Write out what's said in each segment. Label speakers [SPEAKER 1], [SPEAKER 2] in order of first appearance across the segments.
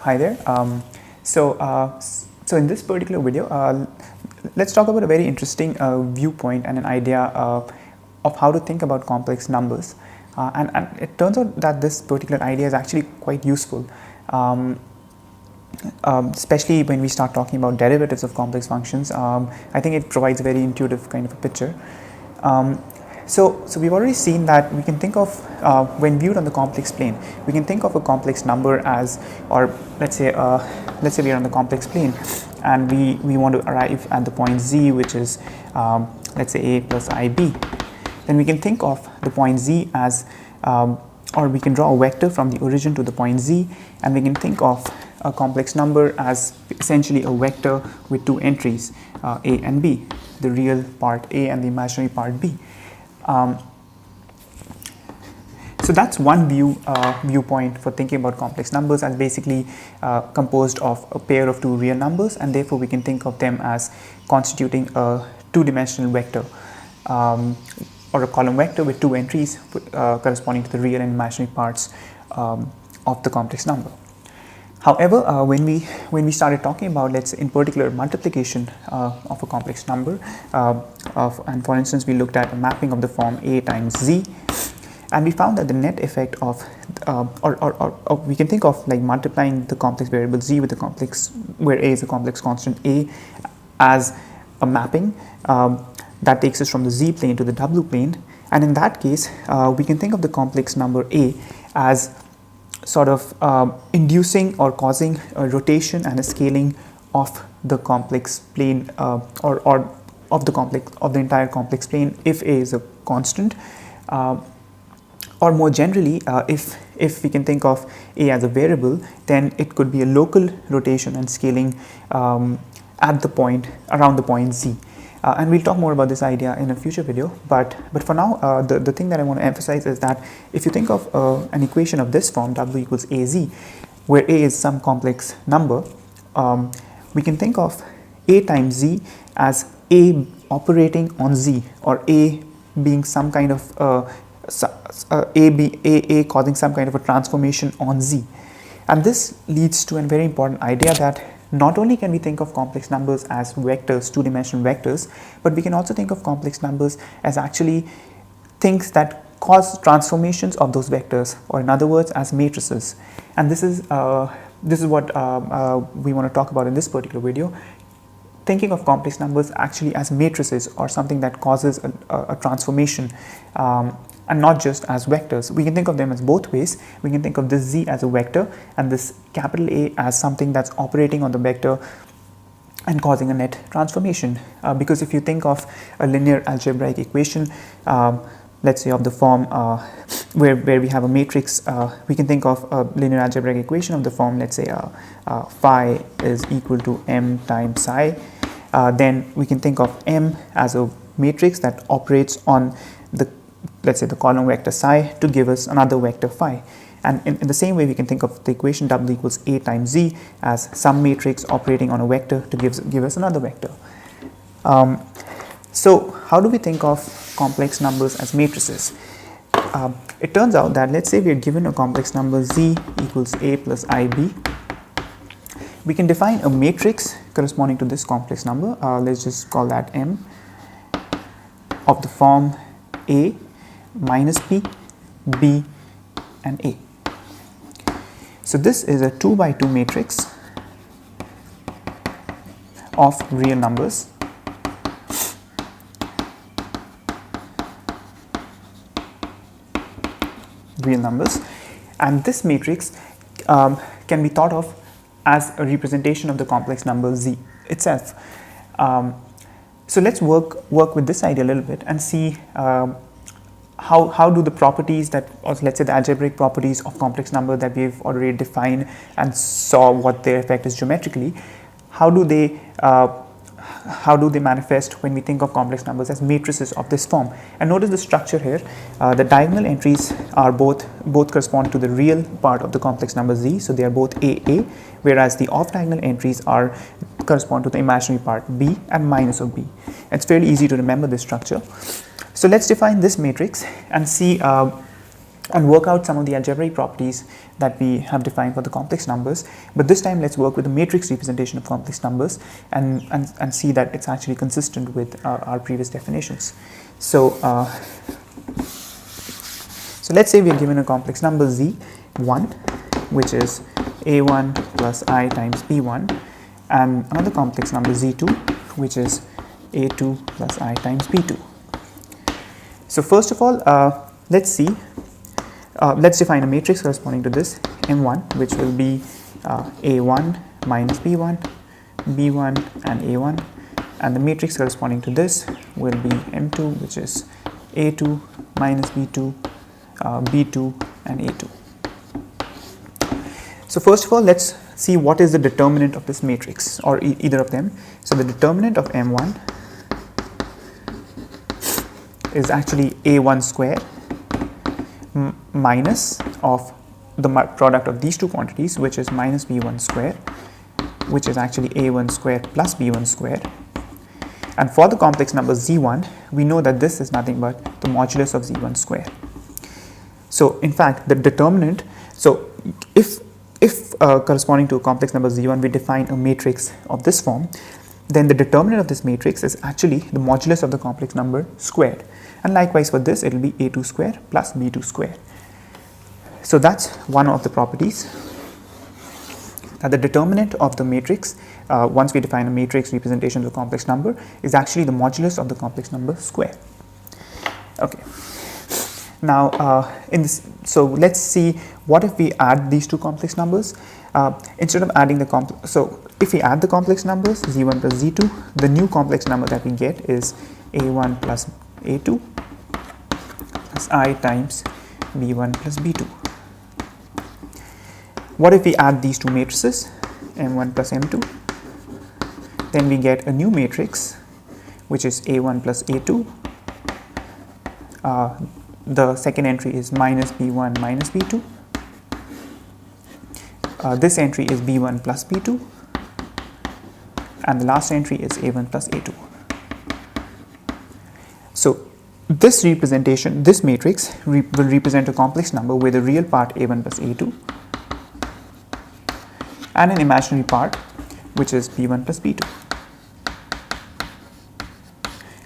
[SPEAKER 1] Hi there. So in this particular video, let's talk about a very interesting viewpoint and an idea of how to think about complex numbers. And it turns out that this particular idea is actually quite useful, especially when we start talking about derivatives of complex functions. I think it provides a very intuitive kind of a picture. So we've already seen that we can think of, when viewed on the complex plane, we can think of a complex number as, or let's say we are on the complex plane and we want to arrive at the point z, which is let's say a plus ib. Then we can think of the point z as, or we can draw a vector from the origin to the point z, and we can think of a complex number as essentially a vector with two entries, a and b, the real part a and the imaginary part b. So that's one viewpoint for thinking about complex numbers, as basically composed of a pair of two real numbers, and therefore we can think of them as constituting a two-dimensional vector, or a column vector with two entries corresponding to the real and imaginary parts of the complex number. However, when we started talking about, let's say in particular, multiplication of a complex number, and for instance we looked at a mapping of the form a times z, and we found that the net effect of, or we can think of like multiplying the complex variable z with the complex, where a is a complex constant a, as a mapping that takes us from the z plane to the w plane, and in that case we can think of the complex number a as sort of inducing or causing a rotation and a scaling of the complex plane, or of the entire complex plane, if a is a constant, or more generally, if we can think of a as a variable, then it could be a local rotation and scaling at the point, around the point z. And we'll talk more about this idea in a future video, but for now, the thing that I want to emphasize is that if you think of an equation of this form, w equals az, where a is some complex number, we can think of a times z as a operating on z, or a being some kind of a causing some kind of a transformation on z. And this leads to a very important idea that not only can we think of complex numbers as vectors, two-dimensional vectors, but we can also think of complex numbers as actually things that cause transformations of those vectors, or in other words, as matrices. And this is what we want to talk about in this particular video, thinking of complex numbers actually as matrices, or something that causes a transformation, and not just as vectors. We can think of them as both ways. We can think of this z as a vector and this capital A as something that's operating on the vector and causing a net transformation. Because if you think of a linear algebraic equation, let's say of the form where we have a matrix, we can think of a linear algebraic equation of the form, let's say phi is equal to m times psi. Then we can think of m as a matrix that operates on the, let's say, the column vector psi to give us another vector phi. And in the same way, we can think of the equation w equals a times z as some matrix operating on a vector to give us another vector. So how do we think of complex numbers as matrices? It turns out that, let's say we are given a complex number z equals a plus ib. We can define a matrix corresponding to this complex number. Let's just call that M, of the form a minus b, b, and a. So this is a 2 by 2 matrix of real numbers. And this matrix can be thought of as a representation of the complex number z itself. So let's work with this idea a little bit and see how do the properties that, or let's say the algebraic properties of complex number that we've already defined and saw what their effect is geometrically, how do they manifest when we think of complex numbers as matrices of this form? And notice the structure here. The diagonal entries are both correspond to the real part of the complex number z, so they are both a, whereas the off diagonal entries correspond to the imaginary part b and minus of b. It's fairly easy to remember this structure. So let's define this matrix and see and work out some of the algebraic properties that we have defined for the complex numbers. But this time let's work with the matrix representation of complex numbers and see that it's actually consistent with our previous definitions. So let's say we are given a complex number z1, which is a1 plus I times b1, and another complex number z2, which is a2 plus I times b2. So first of all, let's see. Let's define a matrix corresponding to this M1, which will be A1 minus B1, B1 and A1, and the matrix corresponding to this will be M2, which is A2 minus B2, B2 and A2. So first of all, let's see what is the determinant of this matrix, or either of them. So the determinant of M1 is actually A1 square minus of the product of these two quantities, which is minus b1 square, which is actually a1 square plus b1 square. And for the complex number z1, we know that this is nothing but the modulus of z1 square. So in fact, the determinant, so if corresponding to a complex number z1, we define a matrix of this form, then the determinant of this matrix is actually the modulus of the complex number squared. And likewise for this, it will be a2 square plus b2 square. So that's one of the properties, that the determinant of the matrix, once we define a matrix representation of the complex number, is actually the modulus of the complex number square. Okay. Now, so let's see what if we add these two complex numbers. Instead of adding the so if we add the complex numbers z1 plus z2, the new complex number that we get is a1 plus a2 plus I times b1 plus b2. What if we add these two matrices, m1 plus m2? Then we get a new matrix, which is a1 plus a2. The second entry is minus b1 minus b2. This entry is b1 plus b2. And the last entry is a1 plus a2. So this representation, this matrix will represent a complex number with a real part a1 plus a2 and an imaginary part, which is b1 plus b2.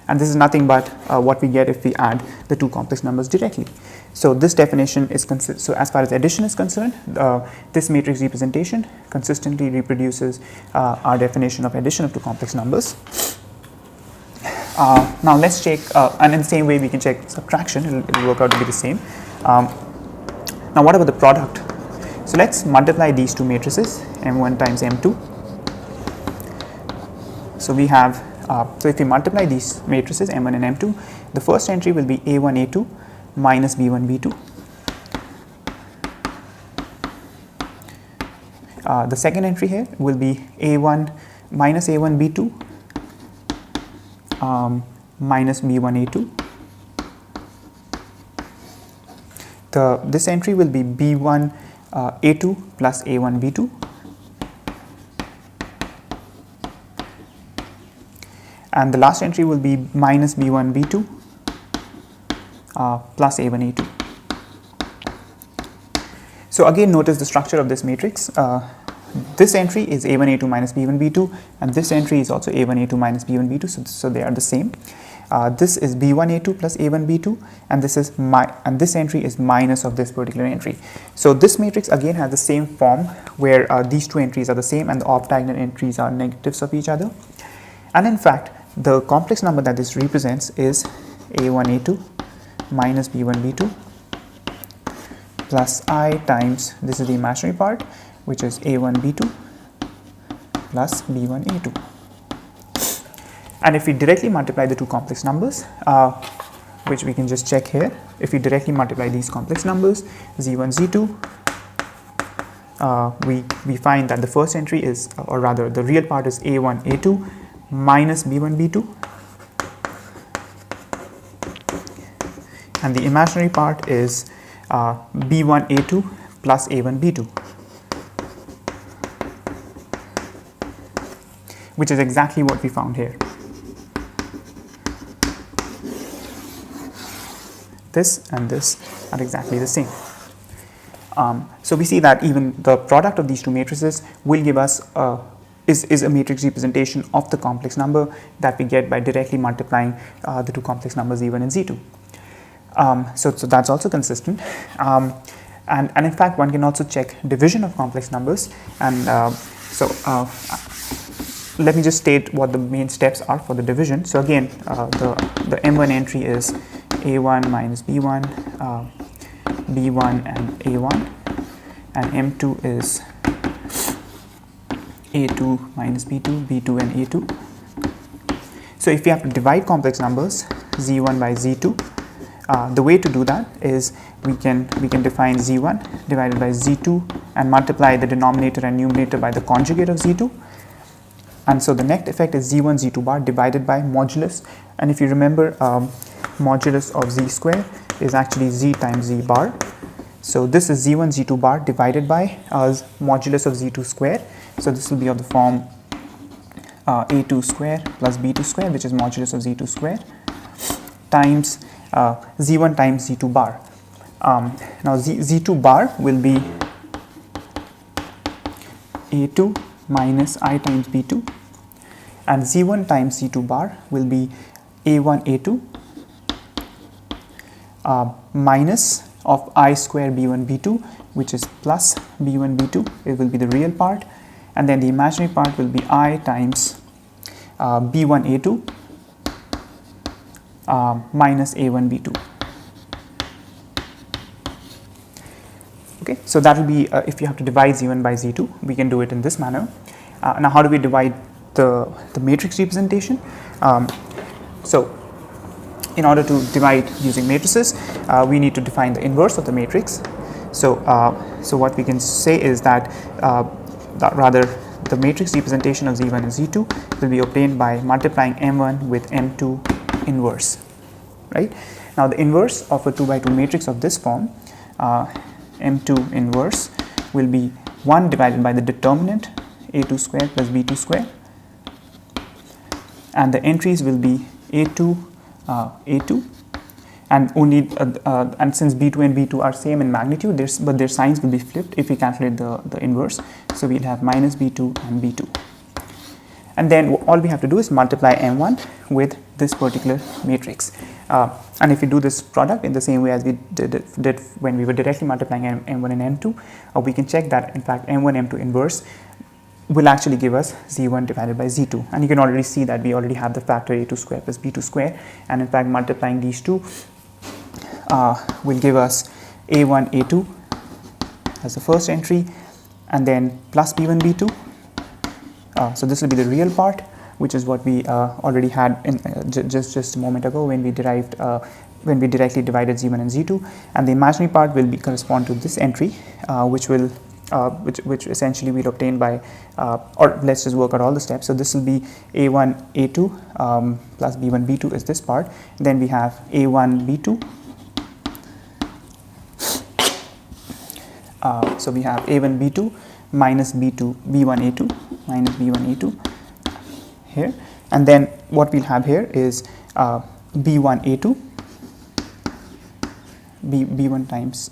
[SPEAKER 1] And this is nothing but what we get if we add the two complex numbers directly. So this definition is so as far as addition is concerned, this matrix representation consistently reproduces our definition of addition of two complex numbers. Now let's check, and in the same way we can check subtraction, it will work out to be the same. Now what about the product? So let's multiply these two matrices, m1 times m2. So we have, so if we multiply these matrices m1 and m2, the first entry will be a1 a2 minus b1 b2. The second entry here will be a1 minus a1 b2 minus b1 a2. This entry will be b1 a2 plus a1 b2. And the last entry will be minus b1 b2 plus a1 a2. So again, notice the structure of this matrix. This entry is a1 a2 minus b1 b2, and this entry is also a1 a2 minus b1 b2, so they are the same. This is b1 a2 plus a1 b2, and this entry is minus of this particular entry. So this matrix again has the same form where these two entries are the same and the off diagonal entries are negatives of each other. And in fact, the complex number that this represents is a1 a2 minus b1 b2 plus I times, this is the imaginary part, which is a1 b2 plus b1 a2. And if we directly multiply the two complex numbers, which we can just check here, if we directly multiply these complex numbers, z1 z2, we find that the first entry is, or rather the real part is a1 a2 minus b1 b2, and the imaginary part is b1 a2 plus a1 b2, which is exactly what we found here. this and this are exactly the same. So we see that even the product of these two matrices will give us is a matrix representation of the complex number that we get by directly multiplying the two complex numbers Z1 and Z2. So that's also consistent. And in fact, one can also check division of complex numbers. And let me just state what the main steps are for the division. So again, the M1 entry is A1 minus B1, B1 and A1, and M2 is A2 minus B2, B2 and A2. So if we have to divide complex numbers Z1 by Z2, the way to do that is we can define Z1 divided by Z2 and multiply the denominator and numerator by the conjugate of Z2. And so the net effect is Z1 Z2 bar divided by modulus, and if you remember, modulus of Z square is actually Z times Z bar. So this is Z1 Z2 bar divided by modulus of Z2 square. So this will be of the form A2 square plus B2 square, which is modulus of Z2 square, times Z1 times Z2 bar. Now Z2 bar will be A2 minus I times B2, and Z1 times Z2 bar will be A1 A2 minus of I square B1 B2, which is plus B1 B2. It will be the real part, and then the imaginary part will be I times B1 A2 minus A1 B2. Okay, so that will be if you have to divide Z1 by Z2, we can do it in this manner. Now, how do we divide the matrix representation? So, in order to divide using matrices, we need to define the inverse of the matrix. So, what we can say is that, rather the matrix representation of Z1 and Z2 will be obtained by multiplying M1 with M2 inverse, right? Now, the inverse of a 2 by 2 matrix of this form, M2 inverse, will be 1 divided by the determinant A2 square plus B2 square, and the entries will be A2, A2, and only and since B2 and B2 are same in magnitude, but their signs will be flipped if we calculate the inverse. So we'll have minus B2 and B2, and then all we have to do is multiply M1 with this particular matrix. And if we do this product in the same way as we did when we were directly multiplying M1 and M2, we can check that in fact M1 M2 inverse will actually give us Z1 divided by Z2, and you can already see that we already have the factor A2 square plus B2 square, and in fact multiplying these two will give us A1 A2 as the first entry, and then plus B1 B2. So this will be the real part, which is what we already had in just a moment ago when we derived when we directly divided Z1 and Z2, and the imaginary part will correspond to this entry, which will which essentially we'll obtain by or let's just work out all the steps. So this will be A1 A2 plus B1 B2 is this part. Then we have A1 B2. So we have A1 B2 minus B2 B1 A2 minus B1 A2 here, and then what we'll have here is B1 A2 B1 times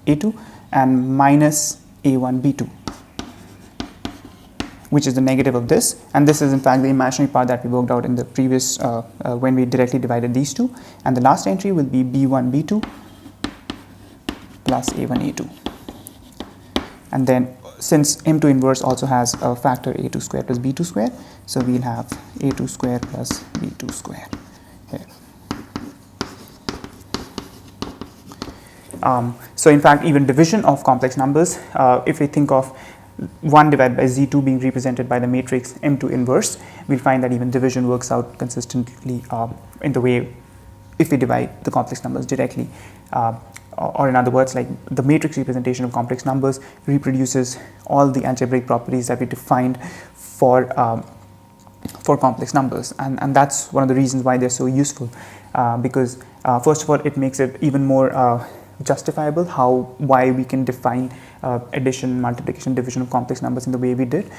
[SPEAKER 1] A2 and minus A1 B2, which is the negative of this, and this is in fact the imaginary part that we worked out in the previous when we directly divided these two, and the last entry will be B1 B2 plus A1 A2, and then since M2 inverse also has a factor A2 square plus B2 square, so we'll have A2 square plus B2 square here. So in fact, even division of complex numbers, if we think of 1 divided by Z2 being represented by the matrix M2 inverse, we'll find that even division works out consistently in the way if we divide the complex numbers directly. Or in other words, like the matrix representation of complex numbers reproduces all the algebraic properties that we defined for complex numbers, and that's one of the reasons why they're so useful, because first of all, it makes it even more justifiable why we can define addition, multiplication, division of complex numbers in the way we did.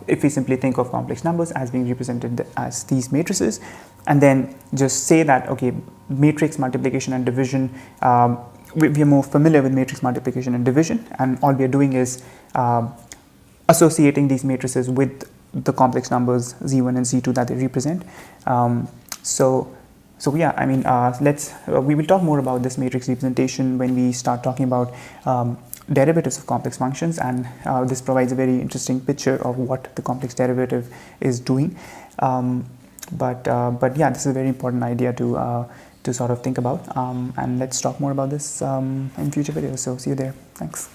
[SPEAKER 1] If we simply think of complex numbers as being represented as these matrices, and then just say that, okay, matrix multiplication and division, we are more familiar with matrix multiplication and division, and all we are doing is associating these matrices with the complex numbers z1 and z2 that they represent. So yeah, I mean, we will talk more about this matrix representation when we start talking about derivatives of complex functions, and this provides a very interesting picture of what the complex derivative is doing. But yeah, this is a very important idea to sort of think about, and let's talk more about this in future videos. So see you there. Thanks.